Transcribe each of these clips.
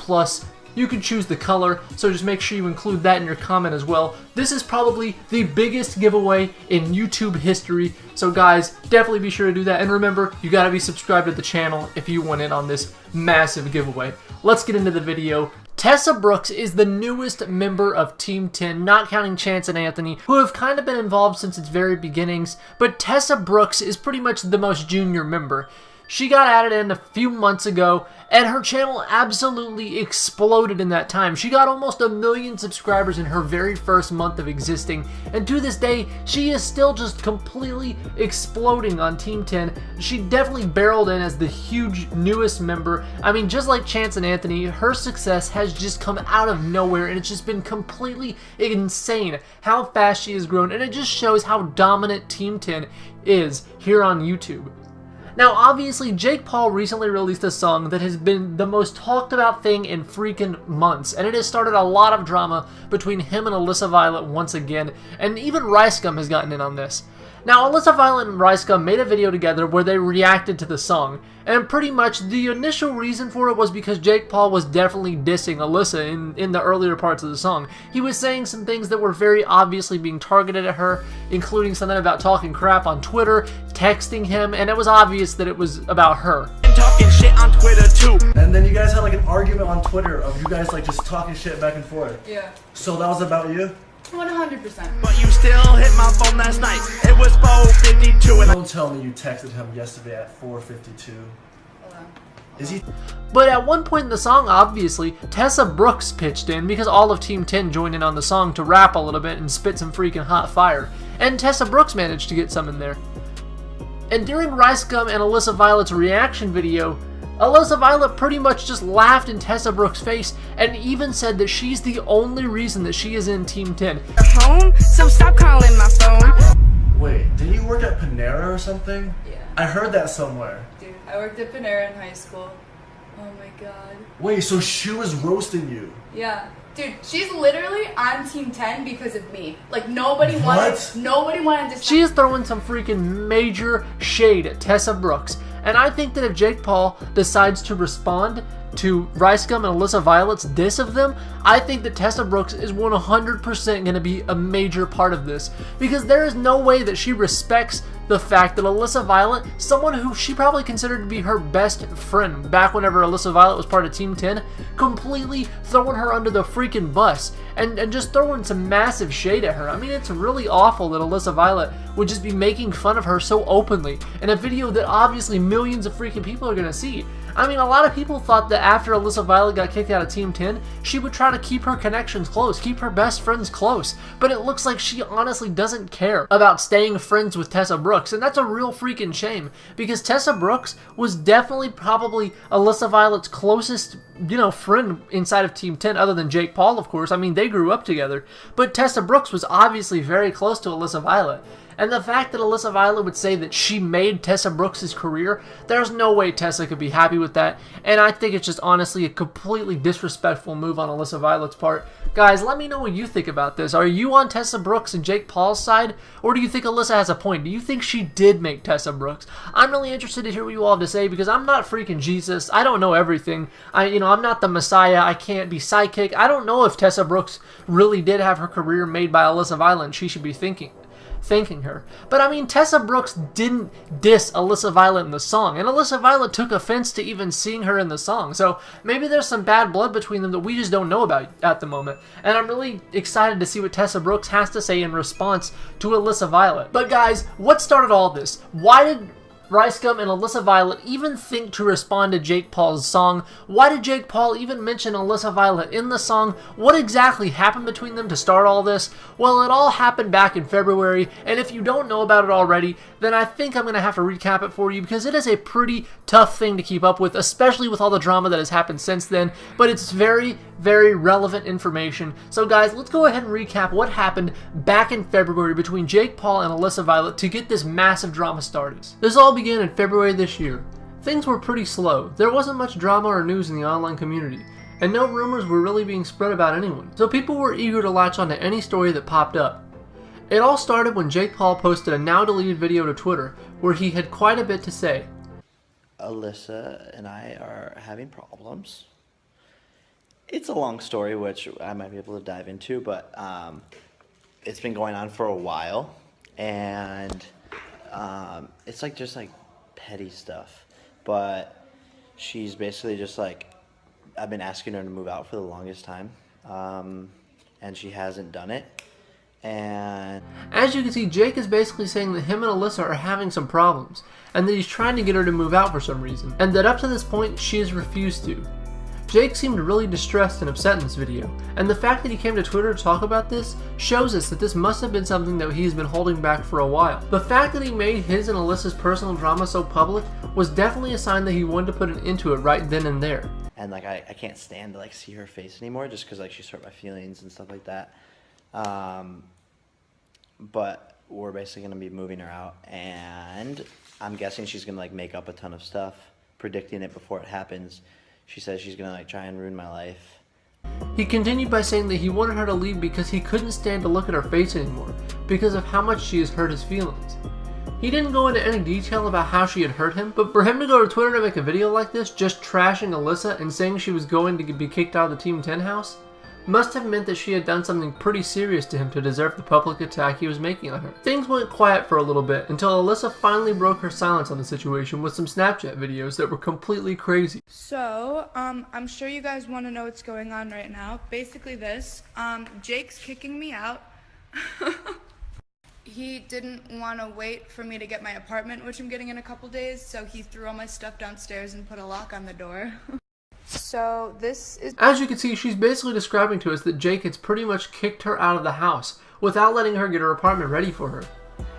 plus you can choose the color, so just make sure you include that in your comment as well. This is probably the biggest giveaway in YouTube history, so guys, definitely be sure to do that. And remember, you gotta be subscribed to the channel if you want in on this massive giveaway. Let's get into the video. Tessa Brooks is the newest member of Team 10, not counting Chance and Anthony, who have kind of been involved since its very beginnings, but Tessa Brooks is pretty much the most junior member. She got added in a few months ago, and her channel absolutely exploded in that time. She got almost 1 million subscribers in her very first month of existing, and to this day, she is still just completely exploding on Team 10. She definitely barreled in as the huge newest member. I mean, just like Chance and Anthony, her success has just come out of nowhere, and it's just been completely insane how fast she has grown, and it just shows how dominant Team 10 is here on YouTube. Now, obviously, Jake Paul recently released a song that has been the most talked about thing in freaking months, and it has started a lot of drama between him and Alissa Violet once again, and even Ricegum has gotten in on this. Now, Alissa Violet and Ricegum made a video together where they reacted to the song, and pretty much the initial reason for it was because Jake Paul was definitely dissing Alissa in the earlier parts of the song. He was saying some things that were very obviously being targeted at her, including something about talking crap on Twitter, texting him, and it was obvious that it was about her. Talking shit on Twitter too. And then you guys had like an argument on Twitter of you guys like just talking shit back and forth. Yeah. So that was about you? 100%. But you still hit my phone last night. It was 4:52 and Don't tell me you texted him yesterday at 4:52. Hold on. Is he? But at one point in the song, obviously, Tessa Brooks pitched in because all of Team 10 joined in on the song to rap a little bit and spit some freaking hot fire. And Tessa Brooks managed to get some in there. And during Ricegum and Alissa Violet's reaction video, Alissa Violet pretty much just laughed in Tessa Brooks' face and even said that she's the only reason that she is in Team 10. Home, so stop calling my phone. Wait, did you work at Panera or something? Yeah. I heard that somewhere. Dude, I worked at Panera in high school. Oh my god. Wait, so she was roasting you? Yeah. Dude, she's literally on Team 10 because of me. Like, nobody What? wanted to... She is throwing some freaking major shade at Tessa Brooks. And I think that if Jake Paul decides to respond to Ricegum and Alissa Violet's diss of them, I think that Tessa Brooks is 100% going to be a major part of this. Because there is no way that she respects the fact that Alissa Violet, someone who she probably considered to be her best friend back whenever Alissa Violet was part of Team 10, completely throwing her under the freaking bus and just throwing some massive shade at her. I mean, it's really awful that Alissa Violet would just be making fun of her so openly in a video that obviously millions of freaking people are going to see. I mean, a lot of people thought that after Alissa Violet got kicked out of Team 10, she would try to keep her connections close, keep her best friends close, but it looks like she honestly doesn't care about staying friends with Tessa Brooks, and that's a real freaking shame, because Tessa Brooks was definitely probably Alissa Violet's closest, friend inside of Team 10, other than Jake Paul, of course. I mean, they grew up together, but Tessa Brooks was obviously very close to Alissa Violet. And the fact that Alissa Violet would say that she made Tessa Brooks' career, there's no way Tessa could be happy with that. And I think it's just honestly a completely disrespectful move on Alissa Violet's part. Guys, let me know what you think about this. Are you on Tessa Brooks and Jake Paul's side? Or do you think Alissa has a point? Do you think she did make Tessa Brooks? I'm really interested to hear what you all have to say because I'm not freaking Jesus. I don't know everything. I'm not the Messiah. I can't be psychic. I don't know if Tessa Brooks really did have her career made by Alissa Violet and she should be thanking her. But I mean, Tessa Brooks didn't diss Alissa Violet in the song, and Alissa Violet took offense to even seeing her in the song, so maybe there's some bad blood between them that we just don't know about at the moment, and I'm really excited to see what Tessa Brooks has to say in response to Alissa Violet. But guys, what started all this? Why did Ricegum and Alissa Violet even think to respond to Jake Paul's song? Why did Jake Paul even mention Alissa Violet in the song? What exactly happened between them to start all this? Well, it all happened back in February, and if you don't know about it already, then I think I'm going to have to recap it for you because it is a pretty tough thing to keep up with, especially with all the drama that has happened since then, but it's very, very relevant information. So guys, let's go ahead and recap what happened back in February between Jake Paul and Alissa Violet to get this massive drama started. This all began in February this year. Things were pretty slow. There wasn't much drama or news in the online community, and no rumors were really being spread about anyone, so people were eager to latch onto any story that popped up. It all started when Jake Paul posted a now deleted video to Twitter where he had quite a bit to say. Alissa and I are having problems, It's a long story, which I might be able to dive into, but it's been going on for a while, and it's like just like petty stuff. But she's basically just like, I've been asking her to move out for the longest time, and she hasn't done it. And as you can see, Jake is basically saying that him and Alissa are having some problems, and that he's trying to get her to move out for some reason, and that up to this point, she has refused to. Jake seemed really distressed and upset in this video, and the fact that he came to Twitter to talk about this shows us that this must have been something that he's been holding back for a while. The fact that he made his and Alyssa's personal drama so public was definitely a sign that he wanted to put an end to it right then and there. And like I can't stand to like see her face anymore, just because like she's hurt my feelings and stuff like that. But we're basically gonna be moving her out, and I'm guessing she's gonna like make up a ton of stuff, predicting it before it happens. She says she's gonna like try and ruin my life. He continued by saying that he wanted her to leave because he couldn't stand to look at her face anymore because of how much she has hurt his feelings. He didn't go into any detail about how she had hurt him, but for him to go to Twitter to make a video like this, just trashing Alissa and saying she was going to be kicked out of the Team 10 house, must have meant that she had done something pretty serious to him to deserve the public attack he was making on her. Things went quiet for a little bit until Alissa finally broke her silence on the situation with some Snapchat videos that were completely crazy. So, I'm sure you guys want to know what's going on right now. Basically this, Jake's kicking me out. He didn't want to wait for me to get my apartment, which I'm getting in a couple days, so he threw all my stuff downstairs and put a lock on the door. So this is... As you can see, she's basically describing to us that Jake had pretty much kicked her out of the house without letting her get her apartment ready for her.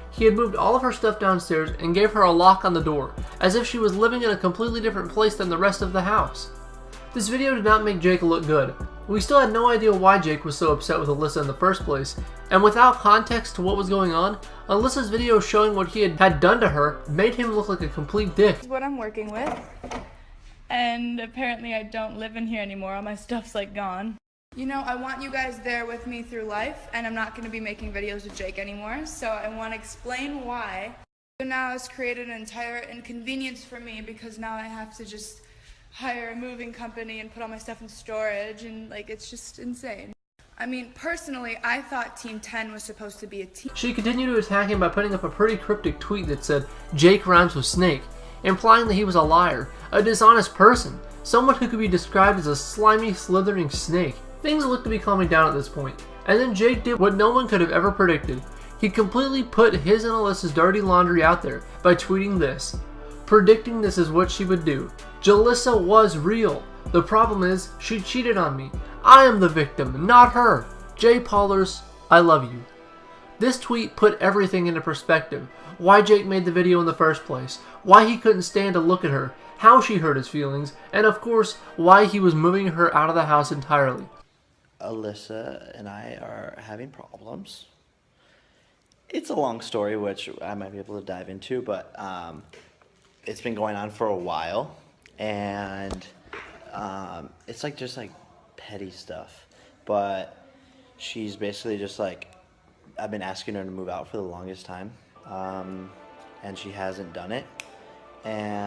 He had moved all of her stuff downstairs and gave her a lock on the door, as if she was living in a completely different place than the rest of the house. This video did not make Jake look good. We still had no idea why Jake was so upset with Alissa in the first place, and without context to what was going on, Alyssa's video showing what he had done to her made him look like a complete dick. This is what I'm working with. And apparently I don't live in here anymore. All my stuff's like gone. You know, I want you guys there with me through life, and I'm not going to be making videos with Jake anymore, so I want to explain why. So now it's created an entire inconvenience for me because now I have to just hire a moving company and put all my stuff in storage, and like it's just insane. I mean, personally, I thought Team 10 was supposed to be a team. She continued to attack him by putting up a pretty cryptic tweet that said, "Jake rhymes with snake," implying that he was a liar, a dishonest person, someone who could be described as a slimy, slithering snake. Things looked to be calming down at this point, and then Jake did what no one could have ever predicted. He completely put his and Alyssa's dirty laundry out there by tweeting this, predicting this is what she would do. Jalissa was real. The problem is, she cheated on me. I am the victim, not her. Jay Paulers, I love you. This tweet put everything into perspective. Why Jake made the video in the first place, why he couldn't stand to look at her, how she hurt his feelings, and of course, why he was moving her out of the house entirely. Alissa and I are having problems. It's a long story, which I might be able to dive into, but it's been going on for a while, and it's like just like petty stuff. But she's basically just like, I've been asking her to move out for the longest time, and she hasn't done it. And